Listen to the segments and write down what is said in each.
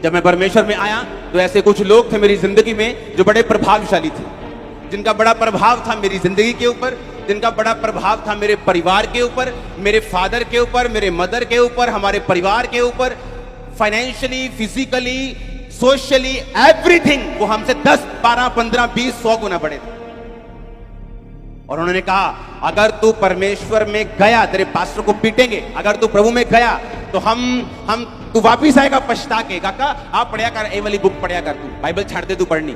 जब मैं परमेश्वर में आया तो ऐसे कुछ लोग थे मेरी जिंदगी में जो बड़े प्रभावशाली थे, जिनका बड़ा प्रभाव था मेरी जिंदगी के ऊपर, जिनका बड़ा प्रभाव था मेरे परिवार के ऊपर, मेरे फादर के ऊपर, मेरे मदर के ऊपर, हमारे परिवार के ऊपर, फाइनेंशियली, फिजिकली, सोशली, एवरीथिंग। वो हमसे 10, 12, 15, 20, 100 गुना बड़े थे। और उन्होंने कहा अगर तू परमेश्वर में गया, तेरे पास्टर को पीटेंगे, अगर तू प्रभु में गया तो हम तू वापिस आएगा पछता के। काका आप पढ़िया कर, ए वाली बुक पढ़िया कर, तू बाइबल छाड़ दे, तू पढ़नी।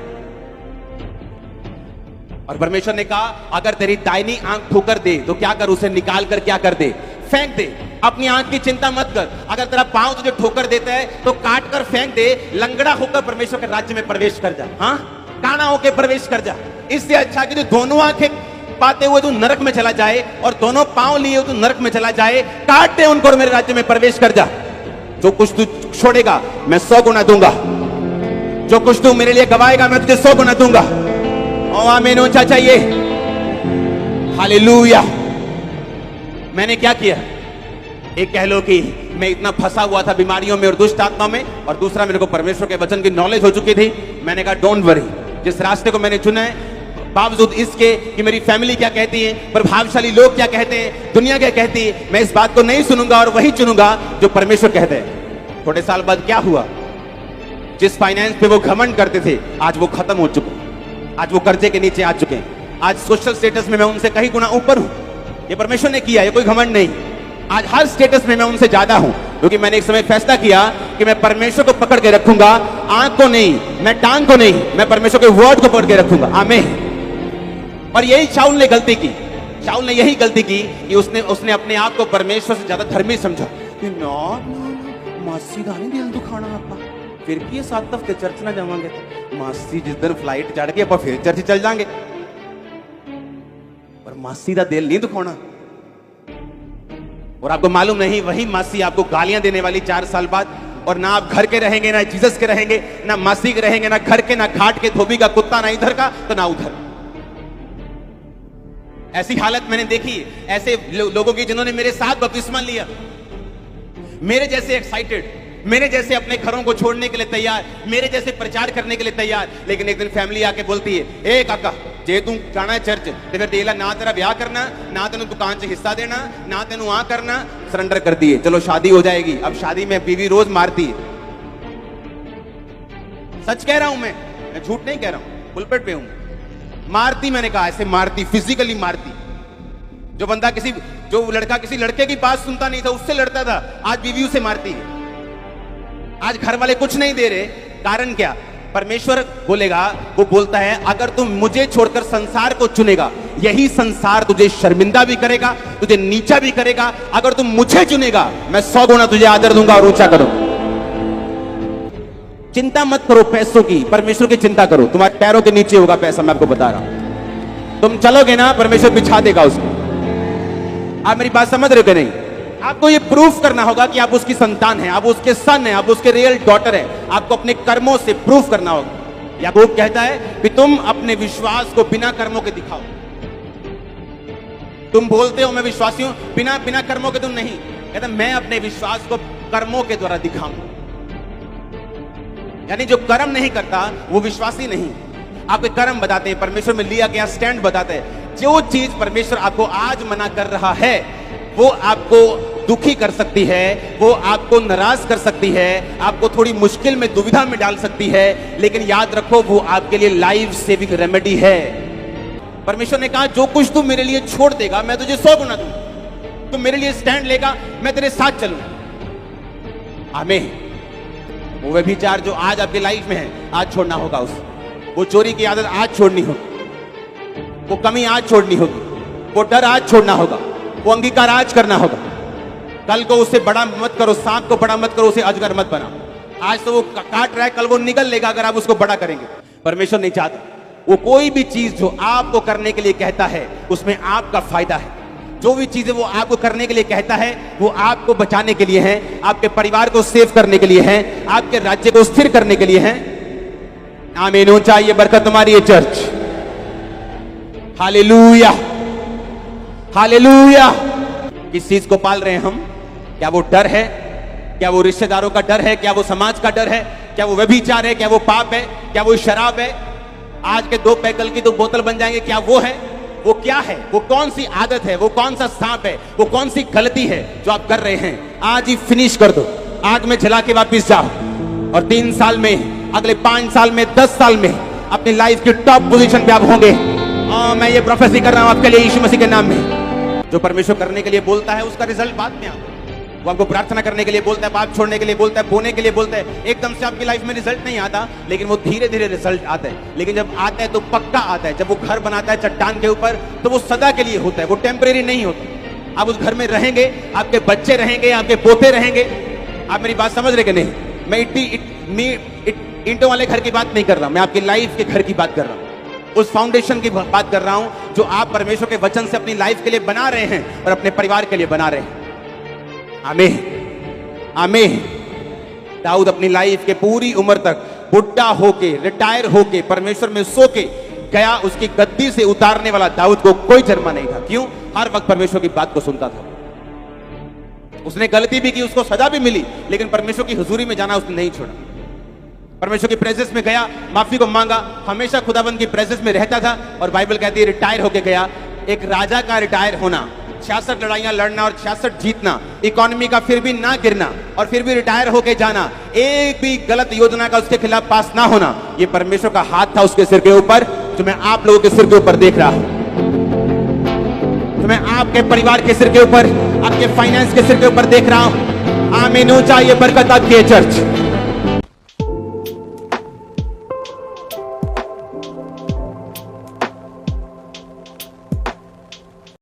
और परमेश्वर ने कहा अगर तेरी दाहिनी आंख ठोकर दे तो क्या कर, उसे निकाल कर क्या कर दे, फेंक दे। अपनी आंख की चिंता मत कर। अगर तेरा पांव तुझे ठोकर देता है तो काट कर फेंक दे, लंगड़ा होकर परमेश्वर के राज्य में प्रवेश कर जा। हाँ, काना होकर प्रवेश कर जा। इससे अच्छा कि तू दोनों आंखें पाते हुए तू नरक में चला जाए और दोनों पांव लिए तू नरक में चला जाए। काट दे उनको और मेरे राज्य में प्रवेश कर जा। जो कुछ तू छोड़ेगा मैं 100 गुना दूंगा, जो कुछ तू मेरे लिए गवाएगा मैं तुझे 100 गुना दूंगा। ओ आमीन, ऊंचा चाहिए। हालेलुया। मैंने क्या किया, एक कह लो कि मैं इतना फंसा हुआ था बीमारियों में और दुष्ट आत्मा में, और दूसरा मेरे को परमेश्वर के वचन की नॉलेज हो चुकी थी। मैंने कहा डोंट वरी, जिस रास्ते को मैंने चुना है, बावजूद इसके कि मेरी फैमिली क्या कहती है, प्रभावशाली लोग क्या कहते हैं, दुनिया क्या कहती है, मैं इस बात को नहीं सुनूंगा और वही चुनूंगा जो परमेश्वर कहते हैं। थोड़े साल बाद क्या हुआ, जिस फाइनेंस पे वो घमंड करते थे आज वो खत्म हो चुके, आज वो कर्जे के नीचे आ चुके हैं। आज सोशल स्टेटस में मैं उनसे कई गुना ऊपर हूं। ये परमेश्वर ने किया, ये कोई घमंड नहीं। आज हर स्टेटस में मैं उनसे ज्यादा हूं, क्योंकि मैंने एक समय फैसला किया कि मैं परमेश्वर को पकड़ के रखूंगा, आंख को नहीं, मैं टांग को नहीं, मैं परमेश्वर के वर्ड को पकड़ के रखूंगा। आमीन। और यही शाऊल ने गलती की। शाऊल ने यही गलती की कि उसने अपने आप को परमेश्वर से ज्यादा धर्मी समझा। मासी का नहीं दिल दुखाना आपका, फिर की 7 हफ्ते चर्च ना जावांगे तो मासी जिस दिन फ्लाइट चढ़ गई आप फिर चर्च चल जाएंगे, पर मासी का दिल नहीं दुखाना। और आपको मालूम नहीं, वही मासी आपको गालियां देने वाली 4 साल बाद, और ना आप घर के रहेंगे, ना जीसस के रहेंगे, ना मासी के रहेंगे, ना घर के, ना घाट के धोबी का कुत्ता, ना इधर का तो ना उधर। ऐसी हालत मैंने देखी, ऐसे लोगों की जिन्होंने मेरे साथ बपतिस्मा लिया, मेरे जैसे एक्साइटेड, मेरे जैसे अपने घरों को छोड़ने के लिए तैयार, मेरे जैसे प्रचार करने के लिए तैयार। लेकिन एक दिन फैमिली आके बोलती है, ए काका जे तू जाना है चर्च ते फिर तेला ना तेरा ब्याह करना, ना तेन दुकान से हिस्सा देना, ना तेन आ करना, सरेंडर कर दिए, चलो शादी हो जाएगी। अब शादी में बीवी रोज मारती है। सच कह रहा हूं मैं झूठ नहीं कह रहा हूं, पुलपेट पे हूं। मारती, मैंने कहा ऐसे मारती, फिजिकली मारती। जो लड़का किसी लड़के की बात सुनता नहीं था उससे लड़ता था, आज बीवी उसे मारती है। आज घर वाले कुछ नहीं दे रहे, कारण क्या, परमेश्वर बोलेगा, वो बोलता है अगर तुम मुझे छोड़कर संसार को चुनेगा, यही संसार तुझे शर्मिंदा भी करेगा, तुझे नीचा भी करेगा। अगर तुम मुझे चुनेगा मैं 100 गुना तुझे आदर दूंगा और ऊंचा करूंगा। चिंता मत करो पैसों की, परमेश्वर की चिंता करो। तुम्हारे पैरों के नीचे होगा पैसा, मैं आपको बता रहा हूं। तुम चलोगे ना, परमेश्वर बिछा देगा उसको। आप मेरी बात समझ रहे हो कि नहीं? आपको ये प्रूफ करना होगा कि आप उसकी संतान हैं, आप उसके सन हैं, आप उसके रियल डॉटर हैं। आपको अपने कर्मों से प्रूफ करना होगा। याकूब कहता है कि तुम अपने विश्वास को बिना कर्मों के दिखाओ। तुम बोलते हो मैं विश्वासी हूं, बिना कर्मों के तुम नहीं। कहता मैं अपने विश्वास को कर्मों के द्वारा दिखाऊंगा। यानी जो कर्म नहीं करता वो विश्वासी नहीं। आपके कर्म बताते हैं, परमेश्वर में लिया गया स्टैंड बताते हैं। जो चीज परमेश्वर आपको आज मना कर रहा है वो आपको दुखी कर सकती है, वो आपको नाराज कर सकती है, आपको थोड़ी मुश्किल में, दुविधा में डाल सकती है, लेकिन याद रखो वो आपके लिए लाइफ सेविंग रेमेडी है। परमेश्वर ने कहा जो कुछ तू मेरे लिए छोड़ देगा मैं तुझे 100 गुना दूंगा। तू मेरे लिए स्टैंड लेगा मैं तेरे साथ चलूंगा। आमीन। वो व्यभिचार जो आज आपकी लाइफ में है आज छोड़ना होगा उसे। वो चोरी की आदत आज छोड़नी होगी, वो कमी आज छोड़नी होगी, वो डर आज छोड़ना होगा, वो अंगीकार आज करना होगा। कल को उसे बड़ा मत करो, सांप को बड़ा मत करो, उसे अजगर मत बनाओ। आज तो वो काट रहा है, कल वो निगल लेगा अगर आप उसको बड़ा करेंगे। परमेश्वर नहीं चाहता। वो कोई भी चीज जो आपको करने के लिए कहता है उसमें आपका फायदा है। जो भी चीजें वो आपको करने के लिए कहता है वो आपको बचाने के लिए है, आपके परिवार को सेव करने के लिए है, आपके राज्य को स्थिर करने के लिए है। आमीन। ऊंचा ये बरकत तुम्हारी है चर्च। Hallelujah, hallelujah. किस चीज को पाल रहे हैं हम? क्या वो डर है? क्या वो रिश्तेदारों का डर है? क्या वो समाज का डर है? क्या वो व्यभिचार है? क्या वो पाप है? क्या वो शराब है? आज के 2 पैकल की तो बोतल बन जाएंगे, क्या वो है? वो क्या है? वो कौन सी आदत है? वो कौन सा सांप है? वो कौन सी गलती है जो आप कर रहे हैं? आज ही फिनिश कर दो, आग में जला के वापिस जाओ और 3 साल में, अगले 5 साल में, 10 साल में अपनी लाइफ की टॉप पोजीशन पे आप होंगे। मैं ये प्रोफेसी कर रहा हूं आपके लिए यीशु मसीह के नाम में। जो परमेश्वर करने के लिए बोलता है उसका रिजल्ट बाद में आता है। वो आपको प्रार्थना करने के लिए बोलता है, पाप छोड़ने के लिए बोलता है, बोने के लिए बोलता है। एकदम से आपकी लाइफ में रिजल्ट नहीं आता, लेकिन वो धीरे धीरे रिजल्ट आता है। लेकिन जब आता है तो पक्का आता है। जब वो घर बनाता है चट्टान के ऊपर तो वो सदा के लिए होता है, वो टेम्परेरी नहीं होता। आप उस घर में रहेंगे, आपके बच्चे रहेंगे, आपके पोते रहेंगे। आप मेरी बात समझ रहे कि नहीं? मैं ईंटों वाले घर की बात नहीं कर रहा, मैं आपकी लाइफ के घर की बात कर रहा हूं। उस फाउंडेशन की बात कर रहा हूं जो आप परमेश्वर के वचन से अपनी लाइफ के लिए बना रहे हैं और अपने परिवार के लिए बना रहे हैं। आमीन, आमीन। दाऊद अपनी लाइफ के पूरी उम्र तक बुढ़ा होके, रिटायर होके, परमेश्वर में सो के गया। उसकी गद्दी से उतारने वाला दाऊद को कोई जन्मा नहीं था। क्यों? हर वक्त परमेश्वर की बात को सुनता था। उसने गलती भी की, उसको सजा भी मिली, लेकिन परमेश्वर की हुजूरी में जाना उसने नहीं छोड़ा। परमेश्वर की प्रेजेंस में गया, माफी को मांगा, हमेशा खुदाबंद की प्रेजेंस में रहता था। और बाइबल कहती है रिटायर होके गया। एक राजा का रिटायर होना, 66 लड़ाइयां लड़ना और 66 जीतना, इकोनॉमी का फिर भी ना गिरना और फिर भी रिटायर होके जाना, एक भी गलत योजना का उसके खिलाफ पास ना होना, ये परमेश्वर का हाथ था उसके सिर के ऊपर, जो मैं आप लोगों के सिर के ऊपर देख रहा हूं, जो मैं आपके परिवार के सिर के ऊपर, आपके फाइनेंस के सिर के ऊपर देख रहा हूं। आमीन। ऊंचा ये बरकत आपकी है चर्च।